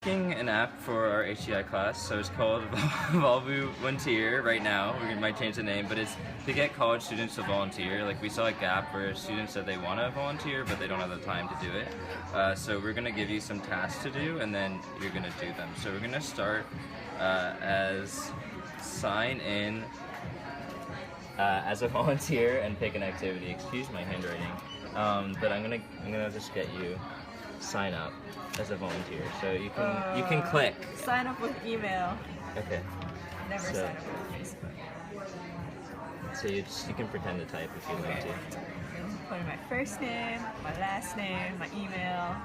making an app for our HCI class, so it's called Volunteer right now. We might change the name, but it's to get college students to volunteer. Like, we saw a gap where students said they want to volunteer, but they don't have the time to do it. So we're going to give you some tasks to do, and then you're going to do them. So we're going to start as sign in as a volunteer and pick an activity. Excuse my handwriting, but I'm gonna just get you sign up as a volunteer. So you can click. Sign up with email. Okay. Never sign up with Facebook. So you can pretend to type if you want to. Put in my first name, my last name, my email,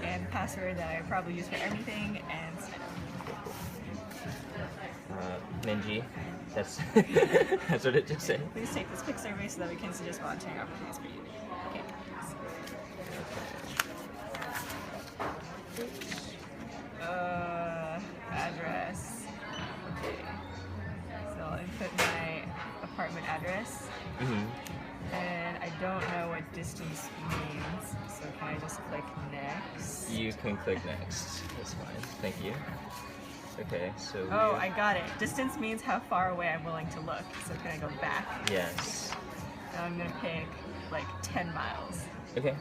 and password that I probably use for everything, and sign up. Minji. That's that's what it just said. Please take this quick survey so that we can suggest volunteering opportunities for you. Okay. Address. Okay. So I'll input my apartment address. And I don't know what distance means, so can I just click next? You can click next. That's fine. Thank you. Okay, so I got it. Distance means how far away I'm willing to look. So can I go back? Yes. Now I'm gonna pick like 10 miles. Okay.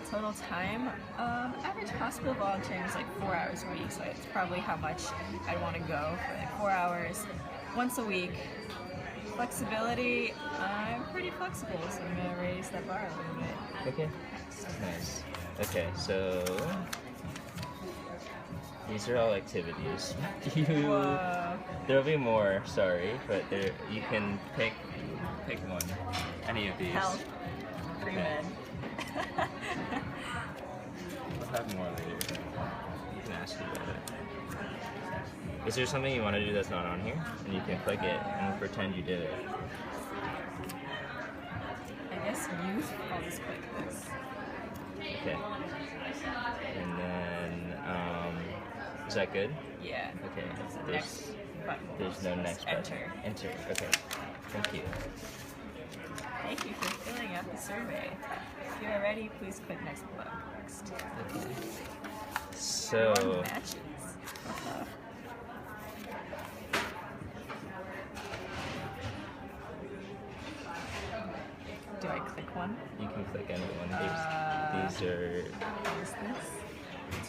Total time. Average hospital volunteering is like 4 hours a week, so it's probably how much I want to go for like 4 hours once a week. Flexibility, I'm pretty flexible, so I'm gonna raise that bar a little bit. Okay. Nice. Okay, so these are all activities. There'll be more, sorry, but you can pick one. Any of these. Health. Pre-med. We'll have more later. You can ask you about it. Is there something you want to do that's not on here? And you can click it and pretend you did it. I guess youth, I'll just click this. Okay. And then, is that good? Yeah. Okay. Next button. There's no next button. Enter. Enter. Okay. Thank you. Thank you for filling out the survey. If you are ready, please click next button. Next. Okay. So. Matches. Do I click one? You can click any one. These are. What is this?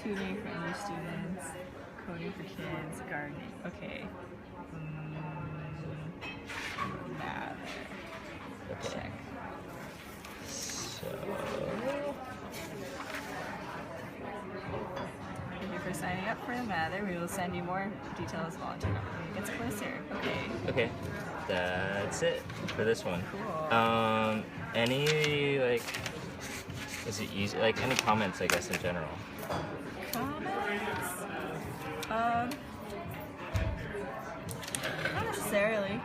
Tutoring for English students, coding for kids, gardening. Okay. Math. Okay. Check. So. Thank you for signing up for the Mather. We will send you more details as volunteer opportunity gets closer. Okay. Okay. That's it for this one. Cool. Any is it easy? Like any comments, I guess, in general. Comments? Not necessarily.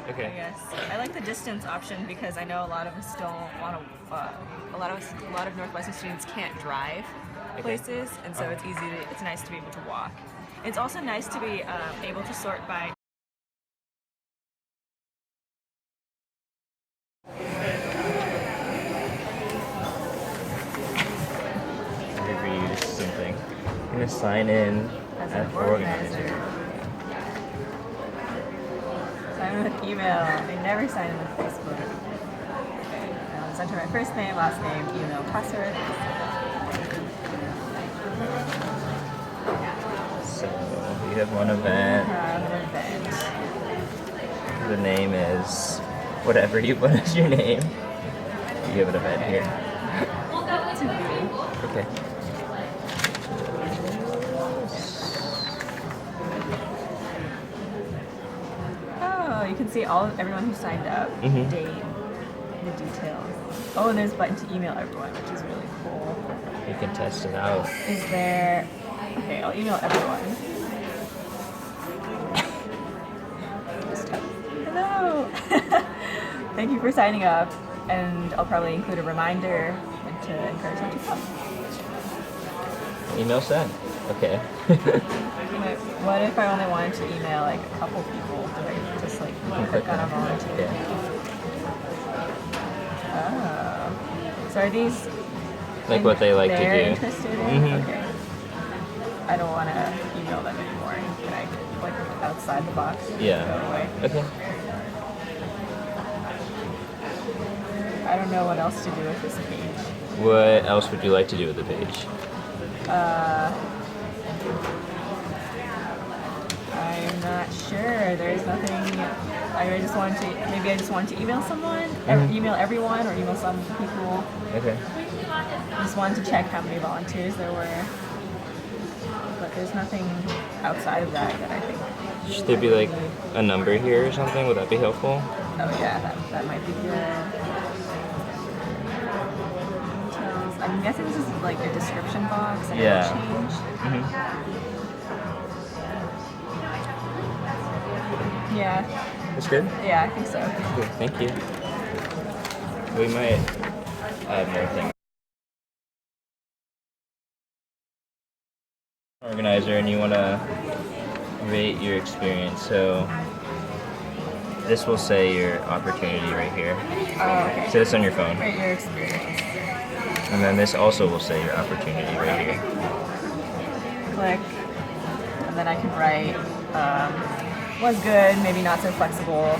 Okay. I guess I like the distance option because I know a lot of us don't want to. A lot of Northwestern students can't drive places, and so it's nice to be able to walk. It's also nice to be able to sort by. Review something. I'm gonna sign in As an organizer. Sign in with email. I never sign in with Facebook. Okay. I'll enter my first name, last name, email, password. So we have one event. The name is whatever you put as your name. You have an event here. Okay. Oh, you can see everyone who signed up, date, the details. Oh, and there's a button to email everyone, which is really cool. You can test it out. Is there? Okay, I'll email everyone. Hello. Thank you for signing up, and I'll probably include a reminder to encourage them to come. Email sent. Okay. What if I only wanted to email like a couple people? Do I just like click on a volunteer? Yeah. Oh. So are these like what they like to they're do. interested in? Mhm. Okay. I don't want to email them anymore. Can I click outside the box? Yeah. Go away. Okay. I don't know what else to do with this page. What else would you like to do with the page? I'm not sure. There's nothing. I just wanted to. Maybe I just wanted to email someone, email everyone, or email some people. Okay. I just wanted to check how many volunteers there were. But there's nothing outside of that that I think. Should there be like a number here or something? Would that be helpful? Oh yeah, that might be good. Details. I'm guessing this is like a description box and Yeah. it'll change. Yeah. That's good? Yeah, I think so. Cool. Thank you. We might add more things. Organizer, and you want to rate your experience. So this will say your opportunity right here. Oh, okay. So this on your phone. Rate your experience. And then this also will say your opportunity right here. Click. And then I can write, was good, maybe not so flexible.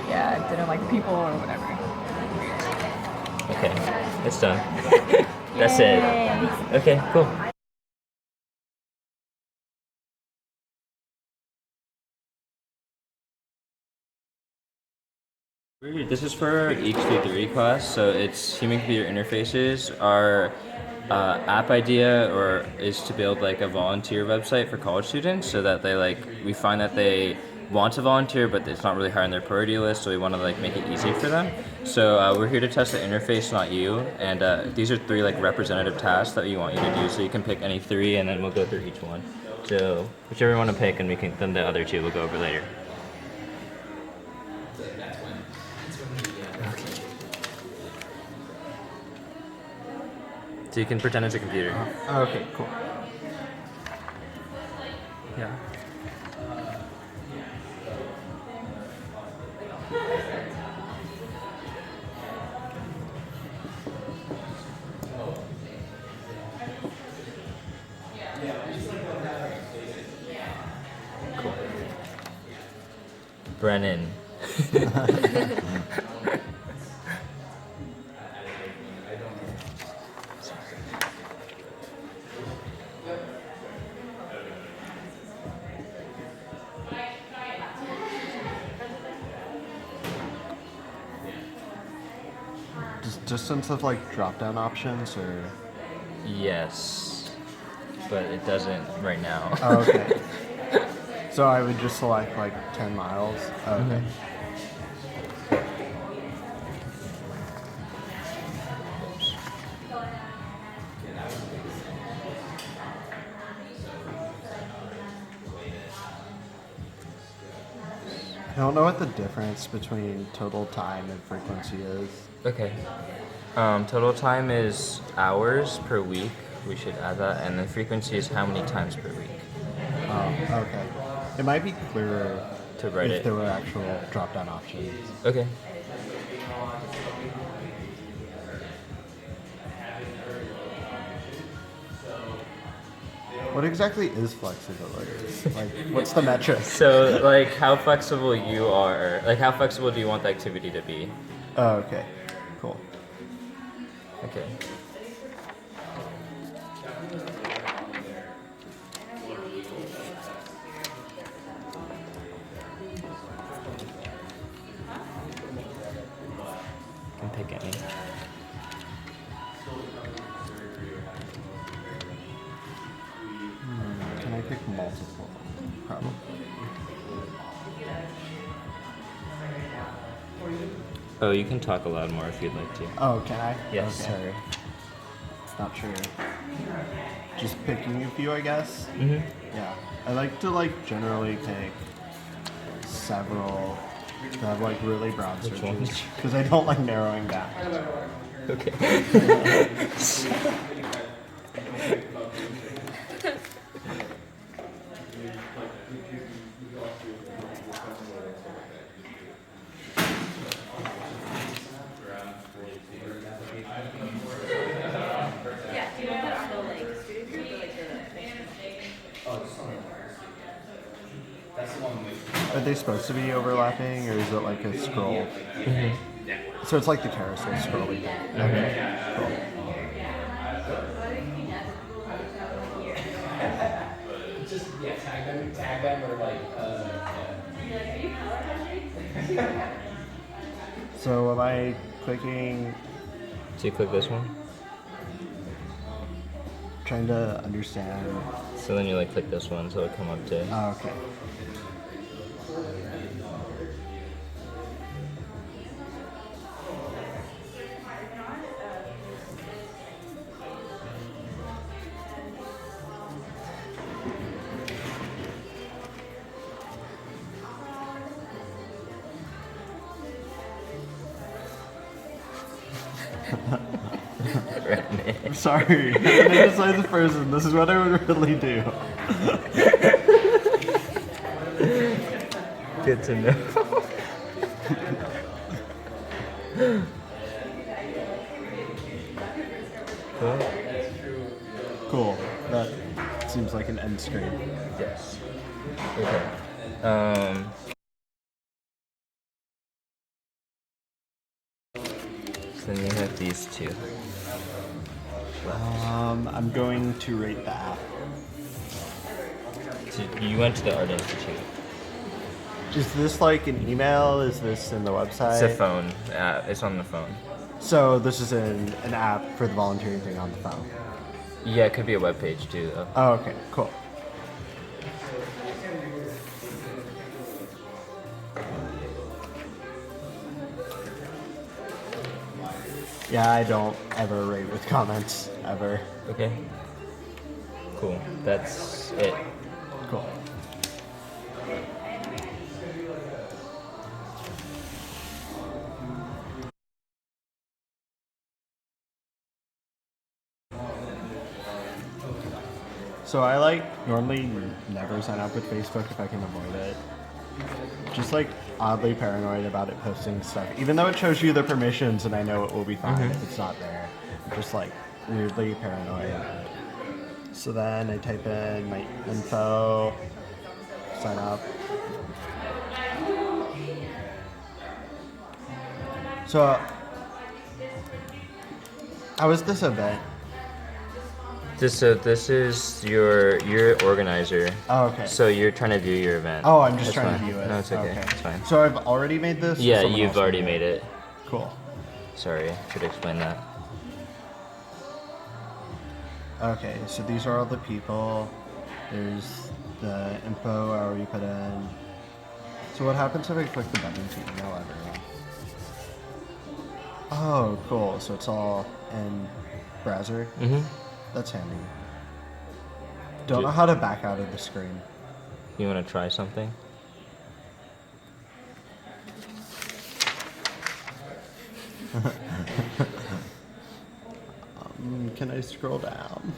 Yeah, didn't like the people or whatever. Okay, it's done. That's Yay. it. Okay, cool. This is for our Eecs 3 class, so it's human-computer interfaces. Our app idea is to build like a volunteer website for college students, so that we find that they want to volunteer, but it's not really high on their priority list, so we want to like make it easy for them. So we're here to test the interface, not you. And these are 3 like representative tasks that we want you to do. So you can pick any 3, and then we'll go through each one. So whichever you want to pick, and then the other 2 we'll go over later. So you can pretend it's a computer. Okay, cool. Yeah. Cool. Brennan. Just sense of like drop down options or. Yes, but it doesn't right now. Oh, okay. So I would just select like 10 miles. Oh, okay. I don't know what the difference between total time and frequency is. Okay. Total time is hours per week. We should add that, and the frequency is how many times per week. Oh, okay. It might be clearer To write if it. there were actual drop down options. Okay. What exactly is flexibility? Like, what's the metric? So, like, how flexible you are, like, how flexible do you want the activity to be? Oh, okay. Cool. Okay. You can pick any. Can I pick multiple? Probably. Oh, you can talk a lot more if you'd like to. Oh, can I? Yes. Okay. Sorry. It's not sure. Just picking a few, I guess. Mm-hmm. Yeah. I like to like generally take several that have like really broad Which searches ones? because I don't like narrowing down. Okay. Are they supposed to be overlapping, or is it like a scroll? So it's like the carousel scrolling thing. Okay, cool. Tag them or like. So am I clicking? So you click this one. Trying to understand. So then you like click this one, so it'll come up to. Oh, okay. I'm sorry. I'm an indecisive person. This is what I would really do. Good to know. Cool. Cool. That seems like an end screen. Yes. Okay. So then you have these two. I'm going to rate the app. So you went to the Art Institute. Is this like an email? Is this in the website? It's a phone. It's on the phone. So this is an app for the volunteering thing on the phone. Yeah, it could be a web page too, though. Oh, okay, cool. Yeah, I don't ever rate with comments, ever. Okay. Cool. That's it. Cool. So I normally never sign up with Facebook if I can avoid it. Just oddly paranoid about it posting stuff. Even though it shows you the permissions and I know it will be fine if it's not there. I'm just weirdly paranoid. So then I type in my info, sign up. So how was this event? This is your organizer. Oh, okay. So you're trying to do your event. Oh, I'm just That's trying fine. to view it. No, it's okay. It's fine. So I've already made this? Or Yeah, someone you've else already made it. Cool. Sorry, should explain that. Okay, so these are all the people. There's the info I already put in. So what happens if I click the button to email everyone? Oh, cool. So it's all in browser? Mm-hmm. That's handy. Don't know how to back out of the screen. You want to try something? Can I scroll down?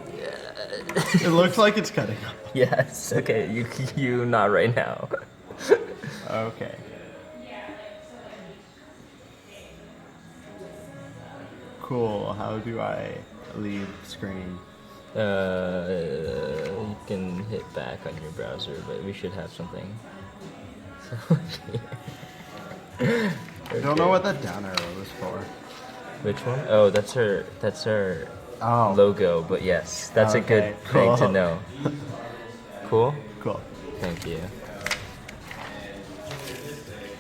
It looks like it's cutting off. Yes. Okay. You not right now. Okay. Cool. How do I leave screen? You can hit back on your browser, but we should have something. So, I don't know what that down arrow was for. which one? Oh, that's her Oh. logo. But yes, that's a Okay, good thing to cool. know. Cool. Cool. Thank you.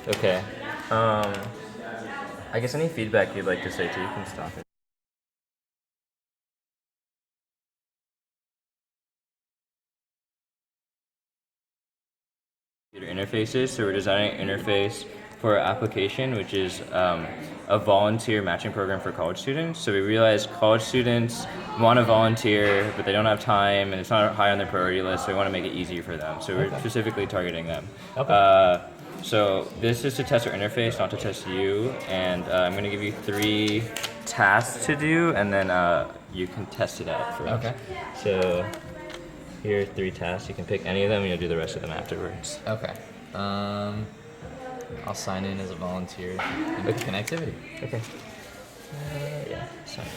Okay. I guess any feedback you'd like to say too, you can stop it. Interfaces, so we're designing an interface for our application, which is a volunteer matching program for college students. So we realized college students want to volunteer, but they don't have time, and it's not high on their priority list, so we want to make it easier for them. So we're specifically targeting them. Okay. So this is to test our interface, not to test you, and I'm going to give you 3 tasks to do, and then you can test it out for us. Okay. So here are 3 tasks. You can pick any of them, and you'll do the rest of them afterwards. Okay. I'll sign in as a volunteer and pick connectivity. Okay. Yeah, sign in.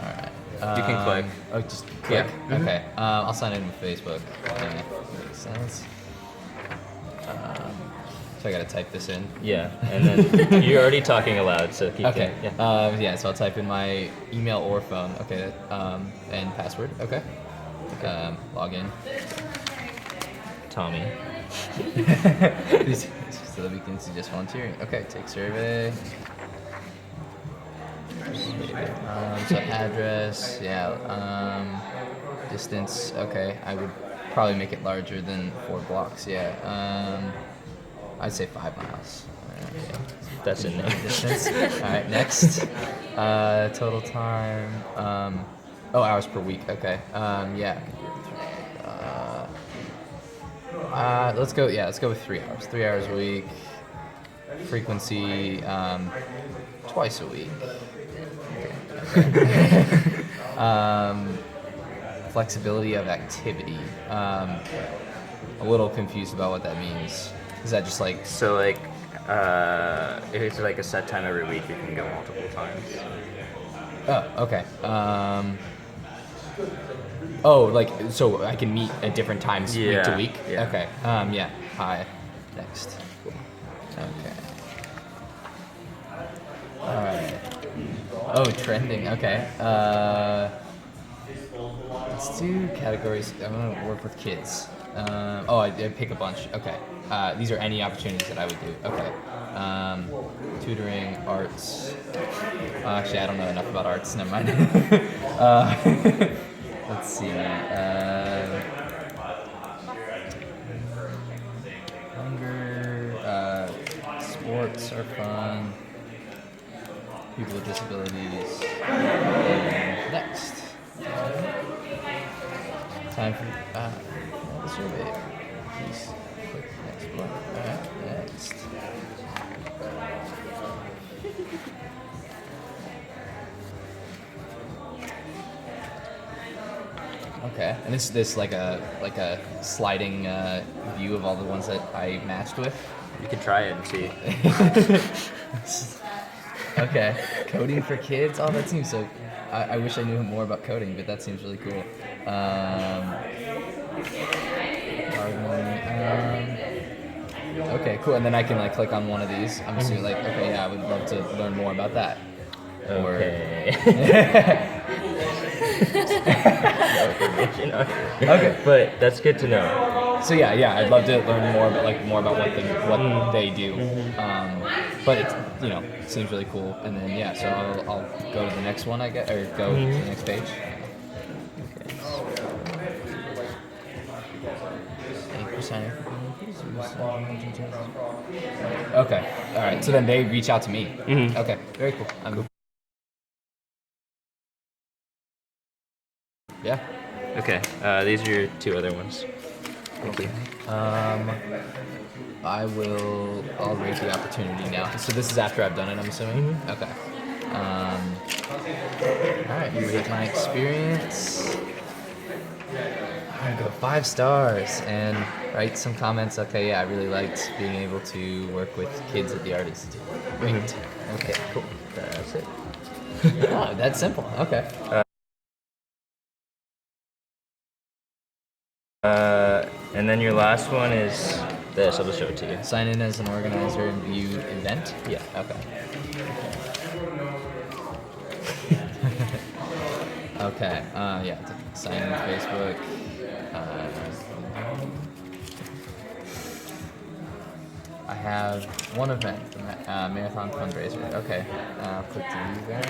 All right. You can click. Oh, just click. Yeah. Okay. I'll sign in with Facebook. Okay. Makes sense. So I gotta type this in. Yeah, and then you're already talking aloud, so keep Okay. going. Yeah. Yeah. So I'll type in my email or phone. Okay. And password. Okay. Log in. Tommy. So that we can see just volunteering. Okay. Take survey. So address. Yeah. Distance. Okay. I would probably make it larger than 4 blocks. Yeah. I'd say 5 miles. Yeah, that's in there. Distance. All right, next. Total time. Hours per week. Okay. Yeah. Let's go. Yeah, let's go with 3 hours. 3 hours a week. Frequency. Twice a week. Flexibility of activity. A little confused about what that means. Is that just like So like, if it's like a set time every week, you can go multiple times. Oh, okay. Like so I can meet at different times week to Yeah, week. yeah. Okay. Yeah. Hi. Next. Cool. Okay. All right. Oh, trending. Okay. Let's do categories. I'm gonna work with kids. I pick a bunch. Okay. These are any opportunities that I would do. Okay. Tutoring, arts. Actually, I don't know enough about arts. Never mind. Let's see. Hunger. Sports are fun. People with disabilities. Next. Time for the survey. Please click next one. Alright, next. Okay, and this like a sliding view of all the ones that I matched with. You can try it and see. Okay, coding for kids. Oh, that seems so. I wish I knew more about coding, but that seems really cool. Okay, cool. And then I can like click on one of these. I'm assuming like, okay, yeah, I would love to learn more about that. Okay. Okay. But that's good to know. So yeah, I'd love to learn more about what they do. But it seems really cool. And then yeah, so I'll go to the next one I get or go to the next page. Okay. All right. So then they reach out to me. Okay. Very cool. Yeah. Okay, these are your 2 other ones. Thank you. I'll rate the opportunity now. So this is after I've done it, I'm assuming? Okay. Alright, rate my experience. I'm gonna go 5 stars and write some comments. Okay, yeah, I really liked being able to work with kids at the Art Institute. Great. Okay, cool. That's it. Oh, that's simple. Okay. And then your last one is this. I'll just show it to you. Sign in as an organizer and view event? Yeah. Okay. Okay. Yeah. Sign in with Facebook. I have one event, marathon fundraiser. Okay. Click to view there.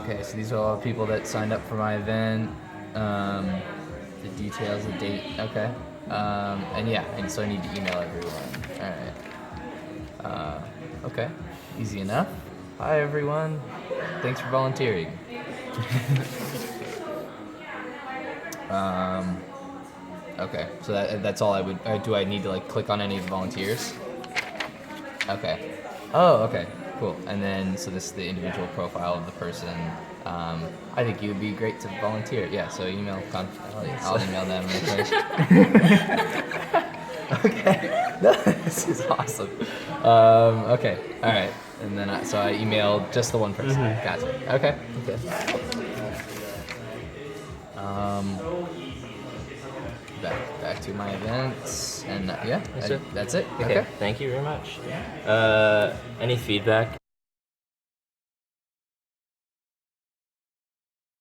Okay. So these are all the people that signed up for my event. The details, the date. Okay. And so I need to email everyone. All right. Okay. Easy enough. Hi everyone. Thanks for volunteering. Okay. So that's all I would. Do I need to like click on any of the volunteers? Okay. Oh, okay. Cool. And then so this is the individual profile of the person. I think you would be great to volunteer. Yeah. So I'll email them. Okay. No, this is awesome. Okay. All right. And then I emailed just the one person. Gotcha. Okay. Back back to my events, and yeah, That's it? That's it. Okay. Thank you very much. Any feedback?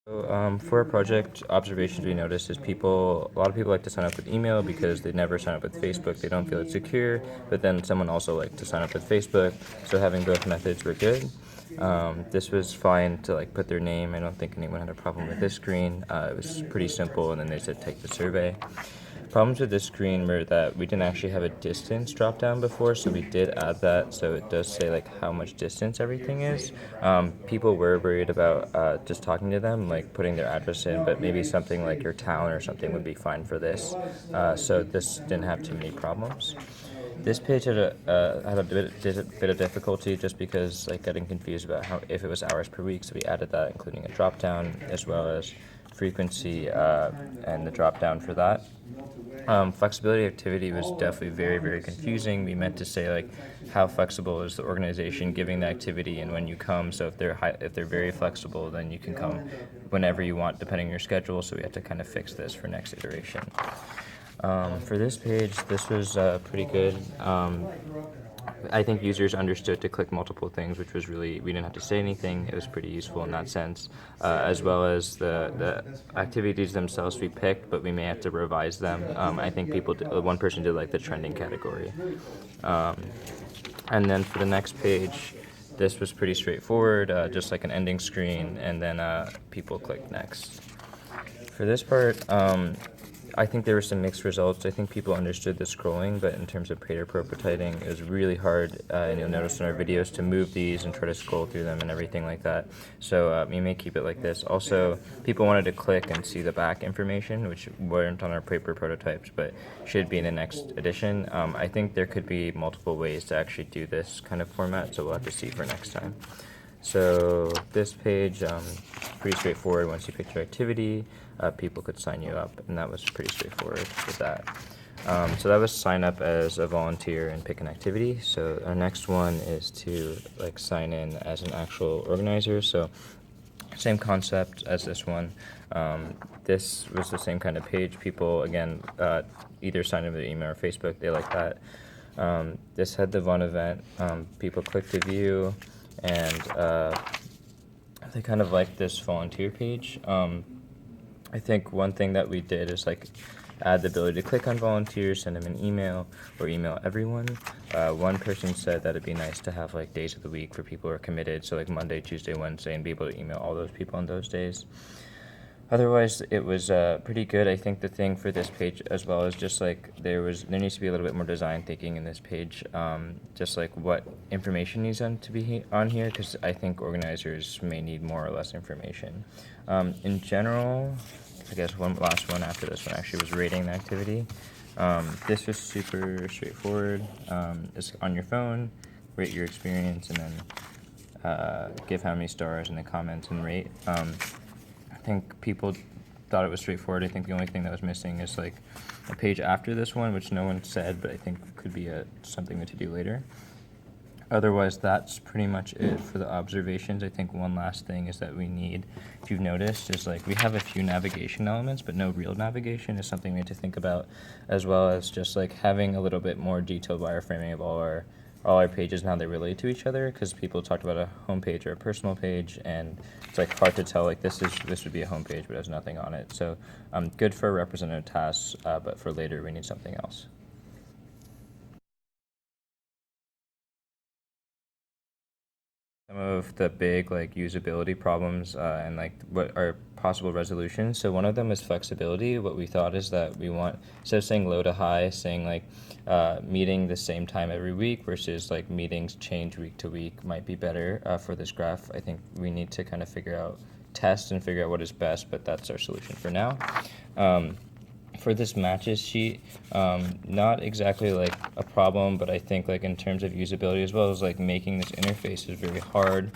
So, for a project, observations we noticed is a lot of people like to sign up with email because they never sign up with Facebook. They don't feel it's secure, but then someone also liked to sign up with Facebook, so having both methods were good. This was fine to like put their name. I don't think anyone had a problem with this screen. It was pretty simple, and then they said take the survey. Problems with this screen were that we didn't actually have a distance drop down before, so we did add that, so it does say like how much distance everything is. People were worried about just talking to them, like putting their address in, but maybe something like your town or something would be fine for this. So this didn't have too many problems. This page had a bit of difficulty just because like getting confused about if it was hours per week, so we added that, including a drop down as well as frequency and the drop down for that. Flexibility activity was definitely very, very confusing. We meant to say like how flexible is the organization giving the activity and when you come. So if they're very flexible, then you can come whenever you want depending on your schedule. So we had to kind of fix this for next iteration. For this page, this was pretty good. I think users understood to click multiple things, which was we didn't have to say anything. It was pretty useful in that sense, as well as the activities themselves we picked, but we may have to revise them. I think one person did like the trending category. And then for the next page, this was pretty straightforward, just like an ending screen, and then people click next. For this part, I think there were some mixed results. I think people understood the scrolling, but in terms of pair prototyping, it was really hard, and you'll notice in our videos, to move these and try to scroll through them and everything like that. So we may keep it like this. Also, people wanted to click and see the back information, which weren't on our paper prototypes, but should be in the next edition. I think there could be multiple ways to actually do this kind of format, so we'll have to see for next time. So this page, pretty straightforward. Once you picked your activity, people could sign you up, and that was pretty straightforward with that. So that was sign up as a volunteer and pick an activity. So our next one is to like sign in as an actual organizer. So same concept as this one. This was the same kind of page. People again either signed in with email or Facebook. They like that. This had the one event. People clicked to view, and they kind of liked this volunteer page. I think one thing that we did is like add the ability to click on volunteers, send them an email, or email everyone. One person said that it'd be nice to have like days of the week for people who are committed, so like Monday, Tuesday, Wednesday, and be able to email all those people on those days. Otherwise, it was pretty good. I think the thing for this page as well is just like there needs to be a little bit more design thinking in this page, just like what information needs to be on here, because I think organizers may need more or less information. In general, I guess one last one after this one actually was rating the activity. This was super straightforward. It's on your phone, rate your experience, and then give how many stars in the comments and rate. I think people thought it was straightforward. I think the only thing that was missing is like a page after this one, which no one said, but I think could be something to do later. Otherwise, that's pretty much it for the observations. I think one last thing is that we need, if you've noticed, is like we have a few navigation elements, but no real navigation is something we have to think about, as well as just like having a little bit more detailed wireframing of all our pages and how they relate to each other, because people talked about a home page or a personal page, and it's like hard to tell like this would be a home page but has nothing on it. So good for representative tasks, but for later we need something else. Some of the big like usability problems and like what are possible resolutions. So one of them is flexibility. What we thought is that we want, instead of saying low to high, saying like meeting the same time every week versus like meetings change week to week might be better for this graph. I think we need to kind of test and figure out what is best, but that's our solution for now. For this matches sheet, not exactly like a problem, but I think like in terms of usability as well as like making this interface is very hard.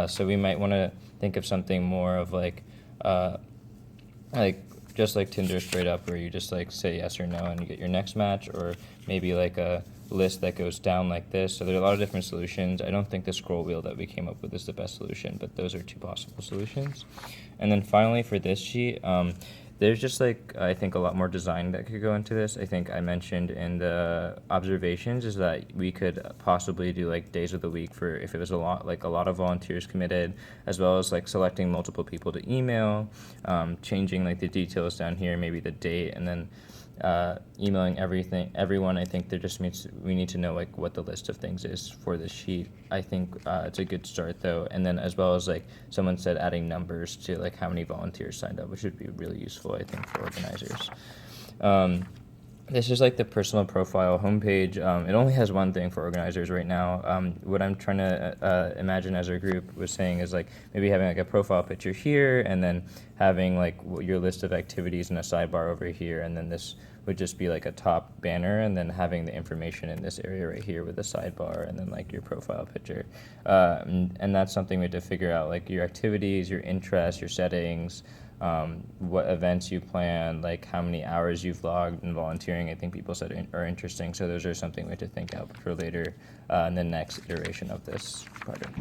So we might want to think of something more of like just like Tinder straight up, where you just like say yes or no and you get your next match, or maybe like a list that goes down like this. So there are a lot of different solutions. I don't think the scroll wheel that we came up with is the best solution, but those are two possible solutions. And then finally for this sheet, There's just like I think a lot more design that could go into this. I think I mentioned in the observations is that we could possibly do like days of the week for if it was a lot of volunteers committed, as well as like selecting multiple people to email, changing like the details down here, maybe the date, and then emailing everyone. I think we need to know like what the list of things is for this sheet. I think it's a good start though, and then as well as like someone said, adding numbers to like how many volunteers signed up, which would be really useful I think for organizers. This is like the personal profile homepage. It only has one thing for organizers right now. What I'm trying to imagine as our group was saying is like maybe having like a profile picture here, and then having like your list of activities in a sidebar over here, and then this would just be like a top banner, and then having the information in this area right here with a sidebar, and then like your profile picture. And that's something we have to figure out, like your activities, your interests, your settings, what events you plan, like how many hours you've logged in volunteering. I think people said are interesting, so those are something we have to think out for later in the next iteration of this project.